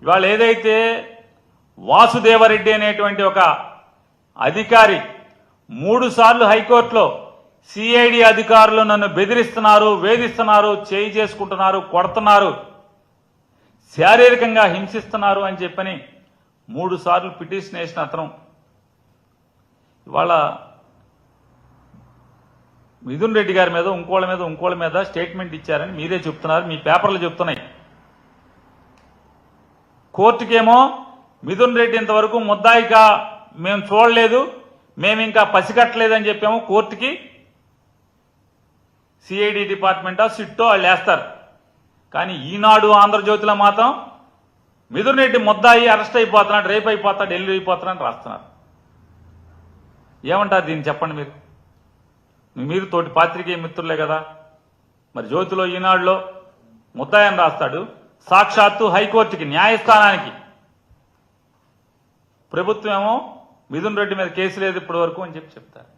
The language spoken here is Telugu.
ఇవాళ ఏదైతే వాసుదేవరెడ్డి అనేటువంటి ఒక అధికారి 3 సార్లు హైకోర్టులో సిఐడి అధికారులు నన్ను బెదిరిస్తున్నారు, వేధిస్తున్నారు, చేయి చేసుకుంటున్నారు, కొడుతున్నారు, శారీరకంగా హింసిస్తున్నారు అని చెప్పని 3 సార్లు పిటిషన్ వేసిన అతను ఇవాళ మిథున్ రెడ్డి గారి మీద ఇంకోళ్ళ మీద స్టేట్మెంట్ ఇచ్చారని మీరే చెప్తున్నారు, మీ పేపర్లు చెప్తున్నాయి. కోర్టుకేమో మిథున్ రెడ్డి ఇంతవరకు ముద్దాయిగా మేము చూడలేదు, మేము ఇంకా పసిగట్టలేదని చెప్పాము కోర్టుకి. సిఐడి డిపార్ట్మెంటా సిట్టో వాళ్ళు వేస్తారు. కానీ ఈనాడు ఆంధ్రజ్యోతిలో మాత్రం మిథున్ రెడ్డి ముద్దాయి అరెస్ట్ అయిపోతున్నాడు, రేపు అయిపోతాడు, ఢిల్లీ అయిపోతాడని రాస్తున్నారు. ఏమంటారు దీన్ని చెప్పండి మీరు? మీరు తోటి పాత్రికేయ మిత్రులే కదా. మరి జ్యోతిలో ఈనాడులో ముద్దాయని రాస్తాడు, సాక్షాత్తు హైకోర్టుకి న్యాయస్థానానికి ప్రభుత్వం ఏమో మిథున్ రెడ్డి మీద కేసు లేదు ఇప్పటి వరకు అని చెప్తారు.